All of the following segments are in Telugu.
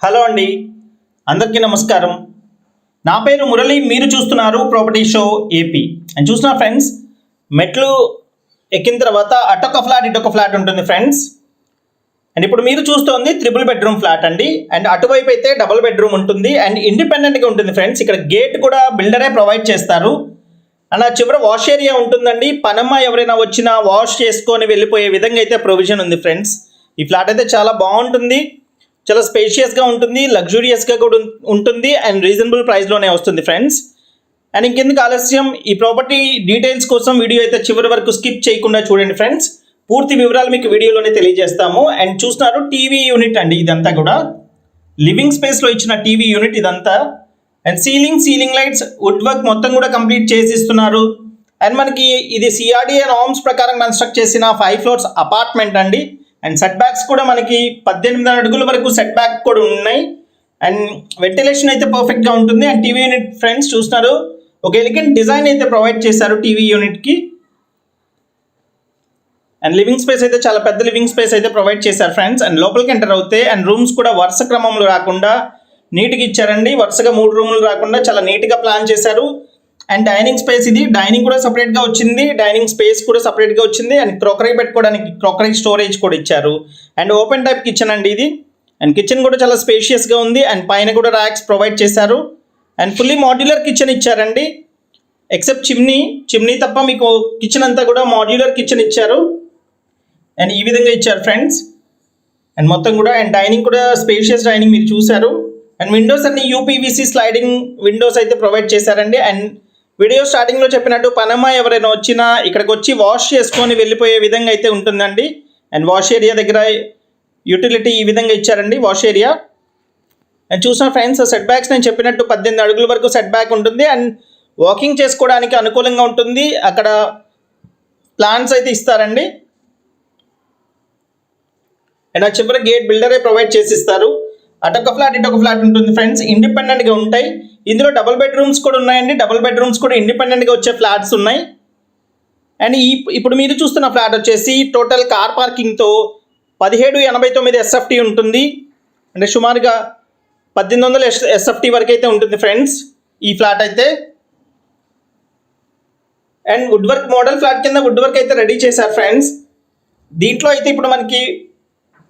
హలో అండి, అందరికీ నమస్కారం. నా పేరు మురళి. మీరు చూస్తున్నారు ప్రాపర్టీ షో ఏపీ. అండ్ చూస్తున్నా ఫ్రెండ్స్, మెట్లు ఎక్కిన తర్వాత అటొక ఫ్లాట్ ఇటొక ఫ్లాట్ ఉంటుంది ఫ్రెండ్స్. అండ్ ఇప్పుడు మీరు చూస్తోంది 3 బెడ్రూమ్ ఫ్లాట్ అండి. అండ్ అటువైపు అయితే డబుల్ బెడ్రూమ్ ఉంటుంది అండ్ ఇండిపెండెంట్గా ఉంటుంది ఫ్రెండ్స్. ఇక్కడ గేట్ కూడా బిల్డరే ప్రొవైడ్ చేస్తారు. అండ్ ఆ చివర వాష్ ఏరియా ఉంటుందండి. పనమ్మ ఎవరైనా వచ్చినా వాష్ చేసుకొని వెళ్ళిపోయే విధంగా అయితే ప్రొవిజన్ ఉంది ఫ్రెండ్స్. ఈ ఫ్లాట్ అయితే చాలా బాగుంటుంది, చాలా స్పేషియస్గా ఉంటుంది, లగ్జూరియస్గా కూడా ఉంటుంది అండ్ రీజనబుల్ ప్రైస్లోనే వస్తుంది ఫ్రెండ్స్. అండ్ ఇంకెందుకు ఆలస్యం, ఈ ప్రాపర్టీ డీటెయిల్స్ కోసం వీడియో అయితే చివరి వరకు స్కిప్ చేయకుండా చూడండి ఫ్రెండ్స్. పూర్తి వివరాలు మీకు వీడియోలోనే తెలియజేస్తాము. అండ్ చూస్తున్నారు టీవీ యూనిట్ అండి, ఇదంతా కూడా లివింగ్ స్పేస్లో ఇచ్చిన టీవీ యూనిట్ ఇదంతా. And ceiling lights wood work మొత్తం కూడా కంప్లీట్ చేసి ఇస్తున్నారు. అండ్ మనకి ఇది సిఆర్డిఏ నార్మ్స్ ప్రకారం కన్స్ట్రక్ట్ చేసిన 5 ఫ్లోర్స్ అపార్ట్మెంట్ అండి. అండ్ సెట్ బ్యాక్స్ కూడా మనకి 18 అడుగుల వరకు సెట్ బ్యాక్ కూడా ఉన్నాయి. అండ్ వెంటిలేషన్ అయితే పర్ఫెక్ట్గా ఉంటుంది. అండ్ టీవీ యూనిట్ ఫ్రెండ్స్ చూస్తున్నారు, ఒక ఎలిగెంట్ డిజైన్ అయితే ప్రొవైడ్ చేశారు టీవీ యూనిట్కి. అండ్ లివింగ్ స్పేస్ అయితే చాలా పెద్ద లివింగ్ స్పేస్ అయితే ప్రొవైడ్ చేశారు ఫ్రెండ్స్. అండ్ లోపలికి ఎంటర్ అవుతే అండ్ రూమ్స్ కూడా వరుస క్రమంలో రాకుండా నీట్గా ఇచ్చారండి. వరుసగా 3 రూములు రాకుండా చాలా నీట్గా ప్లాన్ చేశారు. అండ్ డైనింగ్ స్పేస్, ఇది డైనింగ్ కూడా సపరేట్గా వచ్చింది, డైనింగ్ స్పేస్ కూడా సపరేట్గా వచ్చింది. అండ్ క్రోకరీ పెట్టుకోవడానికి క్రోకరీ స్టోరేజ్ కూడా ఇచ్చారు. అండ్ ఓపెన్ టైప్ కిచెన్ అండి ఇది. అండ్ కిచెన్ కూడా చాలా స్పేషియస్గా ఉంది. అండ్ పైన కూడా ర్యాక్స్ ప్రొవైడ్ చేశారు. అండ్ ఫుల్లీ మాడ్యులర్ కిచెన్ ఇచ్చారండి, ఎక్సెప్ట్ చిమ్నీ తప్ప మీకు కిచెన్ అంతా కూడా మాడ్యులర్ కిచెన్ ఇచ్చారు. అండ్ ఈ విధంగా ఇచ్చారు ఫ్రెండ్స్. అండ్ మొత్తం కూడా అండ్ డైనింగ్ కూడా స్పేషియస్ డైనింగ్ మీరు చూశారు. అండ్ విండోస్ అన్ని యూపీవీసీ స్లైడింగ్ విండోస్ అయితే ప్రొవైడ్ చేశారండి. అండ్ వీడియో స్టార్టింగ్లో చెప్పినట్టు పనమ్మ ఎవరైనా వచ్చినా ఇక్కడికి వచ్చి వాష్ చేసుకొని వెళ్ళిపోయే విధంగా అయితే ఉంటుందండి. అండ్ వాష్ ఏరియా దగ్గర యూటిలిటీ ఈ విధంగా ఇచ్చారండి వాష్ ఏరియా. అండ్ చూసిన ఫ్రెండ్స్, సెట్ బ్యాక్స్ నేను చెప్పినట్టు 18 అడుగుల వరకు సెట్ బ్యాక్ ఉంటుంది. అండ్ వాకింగ్ చేసుకోవడానికి అనుకూలంగా ఉంటుంది. అక్కడ ప్లాంట్స్ అయితే ఇస్తారండి. అండ్ ఆ చివరి గేట్ బిల్డరే ప్రొవైడ్ చేసి ఇస్తారు. అటొక ఫ్లాట్ ఇటొక ఫ్లాట్ ఉంటుంది ఫ్రెండ్స్, ఇండిపెండెంట్గా ఉంటాయి. ఇందులో డబుల్ బెడ్రూమ్స్ కూడా ఉన్నాయండి. డబుల్ బెడ్రూమ్స్ కూడా ఇండిపెండెంట్గా వచ్చే ఫ్లాట్స్ ఉన్నాయి. అండ్ ఇప్పుడు మీరు చూస్తున్న ఫ్లాట్ వచ్చేసి టోటల్ కార్ పార్కింగ్తో 1789 ఎస్ఎఫ్టీ ఉంటుంది. అంటే సుమారుగా 1800 ఎస్ఎఫ్టీ వరకు అయితే ఉంటుంది ఫ్రెండ్స్ ఈ ఫ్లాట్ అయితే. And wood work model flat కింద వుడ్ వర్క్ అయితే రెడీ చేశారు ఫ్రెండ్స్. దీంట్లో అయితే ఇప్పుడు మనకి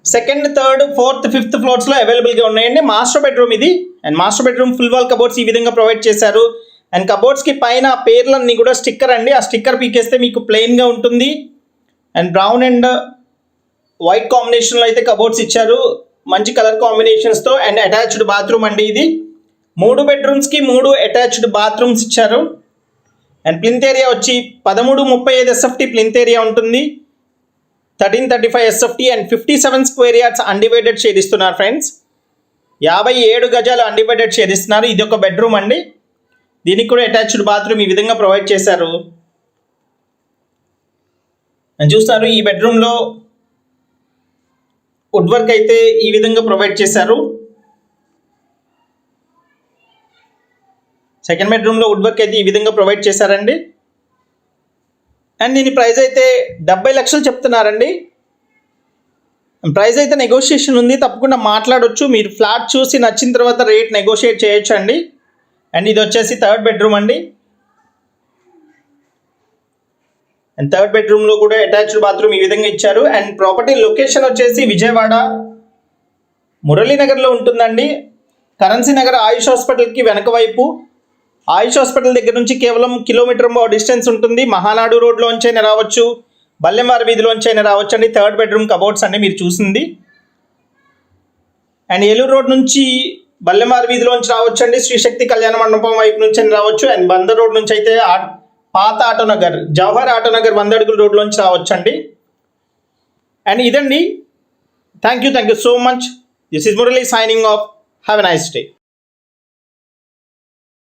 2nd, 3rd, 4th, 5th ఫ్లోర్స్లో అవైలబుల్గా ఉన్నాయండి. మాస్టర్ బెడ్రూమ్ ఇది. And master bedroom full wall cupboards ఈ విధంగా ప్రొవైడ్ చేశారు. అండ్ కబోర్డ్స్కి పైన పేర్లన్నీ కూడా స్టిక్కర్ అండి. ఆ స్టిక్కర్ పీకేస్తే మీకు ప్లెయిన్గా ఉంటుంది. అండ్ బ్రౌన్ అండ్ వైట్ కాంబినేషన్లో అయితే కబోర్డ్స్ ఇచ్చారు, మంచి కలర్ కాంబినేషన్స్తో. అండ్ అటాచ్డ్ బాత్రూమ్ అండి ఇది. 3 బెడ్రూమ్స్కి 3 అటాచ్డ్ బాత్రూమ్స్ ఇచ్చారు. అండ్ ప్లింత్ ఏరియా వచ్చి 1335 ఎస్ఎఫ్టీ ప్లింత్ ఏరియా ఉంటుంది. 1335 SFT and 57 square yards undivided share ఇస్తున్నారు ఫ్రెండ్స్. 57 గజాలు అన్డివైడెడ్ షేర్ ఇస్తున్నారు. ఇది ఒక బెడ్రూమ్ అండి. దీనికి కూడా అటాచ్డ్ బాత్రూమ్ ఈ విధంగా ప్రొవైడ్ చేశారు. అని చూస్తారు, ఈ బెడ్రూమ్లో వుడ్ వర్క్ అయితే ఈ విధంగా ప్రొవైడ్ చేశారు. సెకండ్ బెడ్రూమ్లో వుడ్ వర్క్ అయితే ఈ విధంగా ప్రొవైడ్ చేశారండి. అండ్ దీని ప్రైస్ అయితే 70 లక్షలు చెప్తున్నారండి. ప్రైస్ అయితే నెగోషియేషన్ ఉంది, తప్పకుండా మాట్లాడవచ్చు. మీరు ఫ్లాట్ చూసి నచ్చిన తర్వాత రేట్ నెగోషియేట్ చేయొచ్చు అండి. అండ్ ఇది వచ్చేసి 3rd బెడ్రూమ్ అండి. అండ్ 3rd బెడ్రూమ్లో కూడా అటాచ్డ్ బాత్రూమ్ ఈ విధంగా ఇచ్చారు. అండ్ ప్రాపర్టీ లొకేషన్ వచ్చేసి విజయవాడ మురళీనగర్లో ఉంటుందండి. కరెన్సీ నగర్ ఆయుష్ హాస్పిటల్కి వెనక వైపు. ఆయుష్ హాస్పిటల్ దగ్గర నుంచి కేవలం కిలోమీటర్ డిస్టెన్స్ ఉంటుంది. మహానాడు రోడ్లోంచైనా రావచ్చు, బల్లెమారి వీధిలోంచైనా రావచ్చు అండి. 3rd బెడ్రూమ్ కబోర్డ్స్ అండి మీరు చూసింది. అండ్ ఏలూరు రోడ్ నుంచి బల్లెమారి వీధిలోంచి రావచ్చు అండి. శ్రీశక్తి కళ్యాణ మండపం వైపు నుంచి రావచ్చు. అండ్ బందర్ రోడ్ నుంచి అయితే పాత ఆటోనగర్, జవహర్ ఆటోనగర్ 100 అడుగుల రోడ్లోంచి రావచ్చు అండి. అండ్ ఇదండి. Thank you so much. This is Murali signing off. Have a nice day.